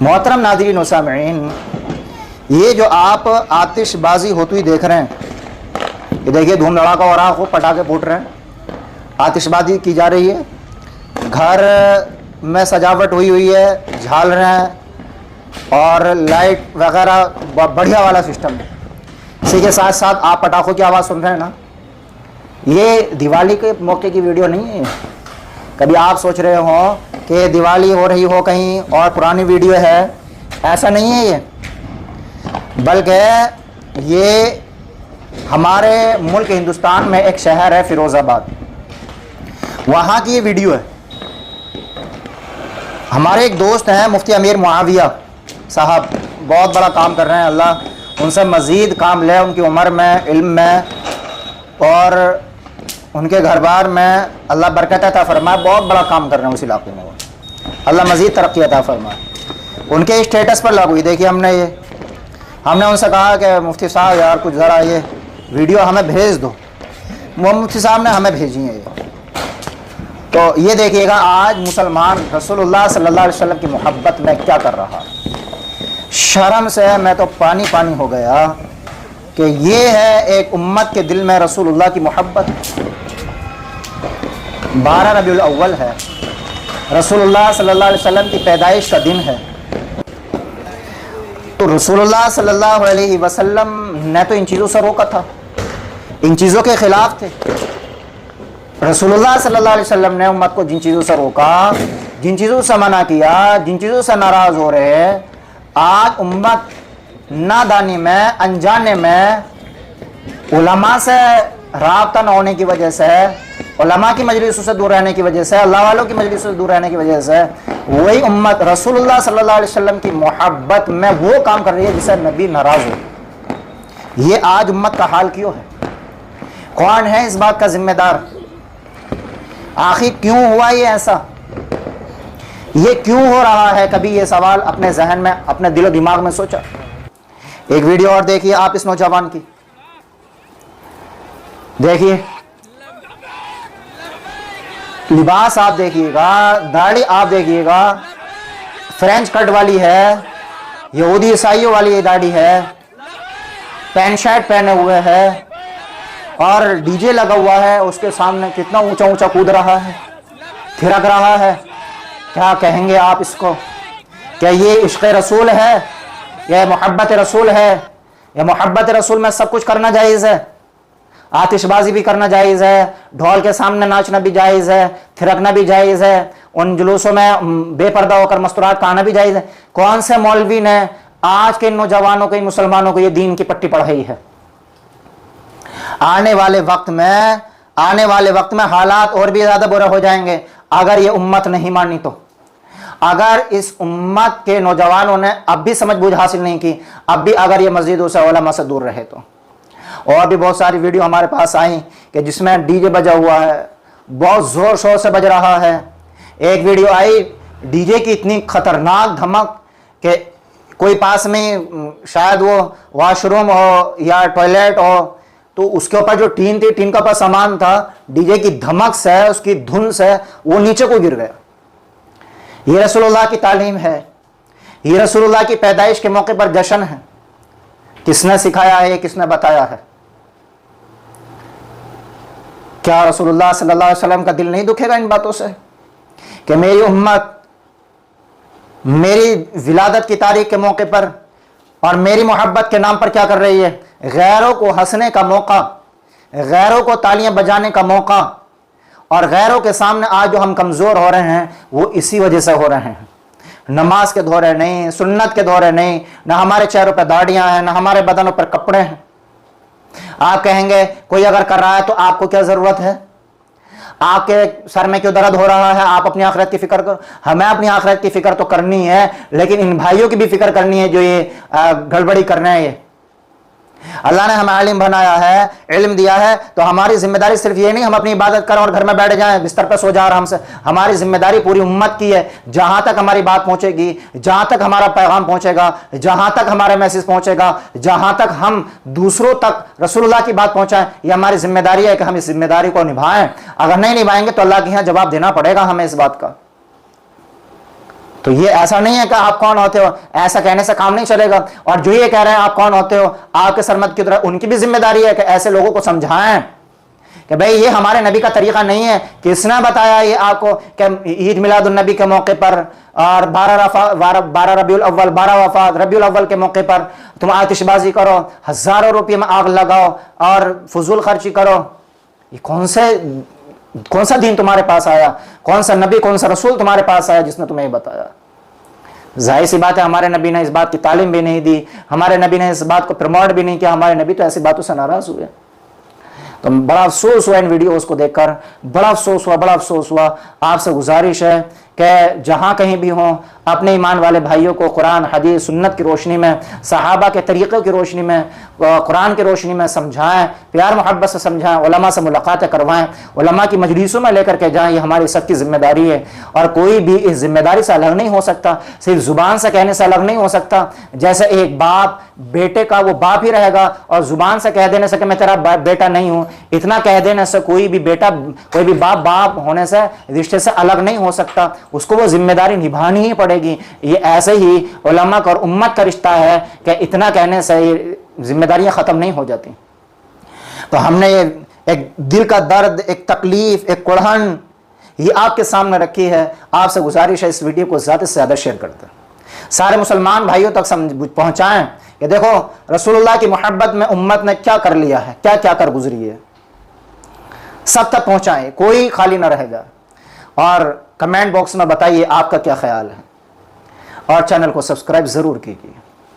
मोहतरम नाज़रीन व सामिईन, ये जो आप आतिशबाजी होती हुई देख रहे हैं, ये देखिए धूम धड़ाका हो रहा है, खूब पटाखे फूट रहे हैं, आतिशबाजी की जा रही है, घर में सजावट हुई है, झालरें हैं और लाइट वगैरह बढ़िया वाला सिस्टम है। इसी के साथ साथ आप पटाखों की आवाज़ सुन रहे हैं ना, ये दिवाली के मौके की वीडियो नहीं है। कभी आप सोच रहे हो कि दिवाली हो रही हो कहीं और पुरानी वीडियो है, ऐसा नहीं है ये, बल्कि ये हमारे मुल्क हिंदुस्तान में एक शहर है फ़िरोज़ाबाद, वहाँ की ये वीडियो है। हमारे एक दोस्त हैं मुफ्ती अमीर मुआविया साहब, बहुत बड़ा काम कर रहे हैं, अल्लाह उनसे मज़ीद काम ले, उनकी उम्र में, इल्म में और उनके घर बार में अल्लाह बरकत अता फरमाए। बहुत बड़ा काम कर रहे हैं उस इलाके में, वो अल्लाह मज़ीद तरक्की अता फरमाए। उनके स्टेटस पर लग हुई, देखिए हमने उनसे कहा कि मुफ्ती साहब यार कुछ ज़रा ये वीडियो हमें भेज दो, वो मुफ्ती साहब ने हमें भेजी है ये। तो ये देखिएगा आज मुसलमान रसूलुल्लाह सल्लल्लाहु अलैहि वसल्लम की मोहब्बत में क्या कर रहा है। शर्म से मैं तो पानी पानी हो गया कि ये है एक उम्मत के दिल में रसूलुल्लाह की मोहब्बत। 12 रबीउल अव्वल है, रसूलुल्लाह सल्लल्लाहु अलैहि वसल्लम की पैदाइश का दिन है। तो रसूलुल्लाह सल्लल्लाहु अलैहि वसल्लम ने तो इन चीज़ों से रोका था, इन चीज़ों के ख़िलाफ़ थे। रसूलुल्लाह सल्लल्लाहु अलैहि वसल्लम ने उम्मत को जिन चीज़ों से रोका, जिन चीज़ों से मना किया, जिन चीज़ों से नाराज़ हो रहे हैं, आज उम्मत नादानी में, अनजाने में, उलमा से राब्ता न होने की वजह से, उलमा की मजलिसों से दूर रहने की वजह से, अल्लाह वालों की मजलिसों से दूर रहने की वजह से वही उम्मत रसूलुल्लाह सल्लल्लाहु अलैहि वसल्लम की मोहब्बत में वो काम कर रही है जिससे नबी नाराज़ हो। ये आज उम्मत का हाल क्यों है? कौन है इस बात का जिम्मेदार? आखिर क्यों हुआ ये ऐसा? ये क्यों हो रहा है? कभी ये सवाल अपने जहन में, अपने दिलो दिमाग में सोचा? एक वीडियो और देखिए आप इस नौजवान की, देखिए लिबास आप देखिएगा, दाढ़ी आप देखिएगा, फ्रेंच कट वाली है, यहूदी ईसाइयों वाली ये दाढ़ी है, पैंट शर्ट पहने हुए है और डीजे लगा हुआ है उसके सामने, कितना ऊंचा ऊंचा कूद रहा है, थिरक रहा है। क्या कहेंगे आप इसको? क्या ये इश्क़ रसूल है? यह मोहब्बत रसूल है? यह मोहब्बत रसूल में सब कुछ करना जायज़ है, आतिशबाजी भी करना जायज़ है, ढोल के सामने नाचना भी जायज़ है, थिरकना भी जायज़ है, उन जुलूसों में बेपर्दा होकर मस्तूरात खाना भी जायज़ है। कौन से मौलवी ने आज के नौजवानों को, मुसलमानों को ये दीन की पट्टी पढ़ाई है? आने वाले वक्त में हालात और भी ज़्यादा बुरे हो जाएंगे अगर ये उम्मत नहीं मानी तो। अगर इस उम्मत के नौजवानों ने अब भी समझ बूझ हासिल नहीं की, अब भी अगर ये मस्जिदों से, उलमा से दूर रहे तो। और भी बहुत सारी वीडियो हमारे पास आई कि जिसमें डीजे बजा हुआ है, बहुत ज़ोर शोर से बज रहा है। एक वीडियो आई डीजे की इतनी खतरनाक धमक कि कोई पास में शायद वो वॉशरूम हो या टॉयलेट हो, तो उसके ऊपर जो टीन थी, टीन का ऊपर सामान था, डीजे की धमक से, उसकी धुन से वो नीचे को गिर गया। ये रसूलुल्लाह की तालीम है, ये रसूलुल्लाह की पैदाइश के मौके पर जश्न है। किसने सिखाया है? किसने बताया है? क्या रसूलुल्लाह सल्लल्लाहु अलैहि वसल्लम का दिल नहीं दुखेगा इन बातों से कि मेरी उम्मत मेरी विलादत की तारीख के मौके पर और मेरी मोहब्बत के नाम पर क्या कर रही है? गैरों को हंसने का मौका, गैरों को तालियां बजाने का मौका, और गैरों के सामने आज जो हम कमज़ोर हो रहे हैं वो इसी वजह से हो रहे हैं। नमाज के दौरे नहीं, सुन्नत के दौरे नहीं, ना हमारे चेहरों पर दाढ़ियां हैं, ना हमारे बदनों पर कपड़े हैं। आप कहेंगे कोई अगर कर रहा है तो आपको क्या ज़रूरत है? आपके सर में क्यों दर्द हो रहा है? आप अपनी आखिरत की फिक्र करो। हमें अपनी आखिरत की फिक्र तो करनी है, लेकिन इन भाइयों की भी फिक्र करनी है जो ये गड़बड़ी कर रहे हैं। ये अल्लाह ने हमें आलिम बनाया है, इल्म दिया है, तो हमारी जिम्मेदारी सिर्फ ये नहीं हम अपनी इबादत करें और घर में बैठ जाएं, बिस्तर पर सो जा आराम से। हमारी जिम्मेदारी पूरी उम्मत की है। जहां तक हमारी बात पहुंचेगी, जहां तक हमारा पैगाम पहुंचेगा, जहां तक हमारे मैसेज पहुंचेगा, जहां तक हम दूसरों तक रसूलुल्लाह की बात पहुंचाएं, ये हमारी जिम्मेदारी है कि हम इस जिम्मेदारी को निभाएं। अगर नहीं निभाएंगे तो अल्लाह के यहाँ जवाब देना पड़ेगा हमें इस बात का। تو یہ ایسا نہیں ہے کہ آپ کون ہوتے ہو، ایسا کہنے سے کام نہیں چلے گا. اور جو یہ کہہ رہے ہیں آپ کون ہوتے ہو، آپ کے سرمد کی طرح ان کی بھی ذمہ داری ہے کہ ایسے لوگوں کو سمجھائیں کہ بھئی یہ ہمارے نبی کا طریقہ نہیں ہے. کس نے بتایا یہ آپ کو کہ عید میلاد النبی کے موقع پر اور 12 ربیع الاول 12 وفات ربیع الاول کے موقع پر تم آتش بازی کرو، ہزاروں روپے میں آگ لگاؤ اور فضول خرچی کرو؟ یہ کون سا دین تمہارے پاس آیا؟ کون سا نبی، کون سا رسول تمہارے پاس آیا جس نے تمہیں یہ بتایا؟ ظاہر سی بات ہے ہمارے نبی نے اس بات کی تعلیم بھی نہیں دی، ہمارے نبی نے اس بات کو پروموٹ بھی نہیں کیا. ہمارے نبی تو ایسی باتوں سے ناراض ہوئے. تو بڑا افسوس ہوا ان ویڈیوز کو دیکھ کر، بڑا افسوس ہوا. آپ سے گزارش ہے کہ جہاں کہیں بھی ہوں اپنے ایمان والے بھائیوں کو قرآن حدیث سنت کی روشنی میں، صحابہ کے طریقوں کی روشنی میں، قرآن کی روشنی میں سمجھائیں، پیار محبت سے سمجھائیں، علماء سے ملاقاتیں کروائیں، علماء کی مجلسوں میں لے کر کے جائیں. یہ ہماری سب کی ذمہ داری ہے اور کوئی بھی اس ذمہ داری سے الگ نہیں ہو سکتا. صرف زبان سے کہنے سے الگ نہیں ہو سکتا. جیسے ایک باپ بیٹے کا وہ باپ ہی رہے گا اور زبان سے کہہ دینے سے کہ میں تیرا بیٹا نہیں ہوں، اتنا کہہ دینے سے کوئی بھی باپ ہونے سے رشتے سے الگ نہیں ہو سکتا. اس کو وہ ذمہ داری نبھانی ہی پڑے گی. یہ ایسے ہی علماء کا اور امت کا رشتہ ہے کہ اتنا کہنے سے یہ ذمہ داریاں ختم نہیں ہو جاتی. تو ہم نے یہ ایک دل کا درد، ایک تکلیف، ایک کڑھن یہ آپ کے سامنے رکھی ہے. آپ سے گزارش ہے اس ویڈیو کو زیادہ سے زیادہ شیئر کرتے ہیں، سارے مسلمان بھائیوں تک پہنچائیں کہ دیکھو رسول اللہ کی محبت میں امت نے کیا کر لیا ہے، کیا کیا کر گزری ہے. سب تک پہنچائیں، کوئی خالی نہ رہے گا. اور کمنٹ باکس میں بتائیے آپ کا کیا خیال ہے، اور چینل کو سبسکرائب ضرور کیجیے.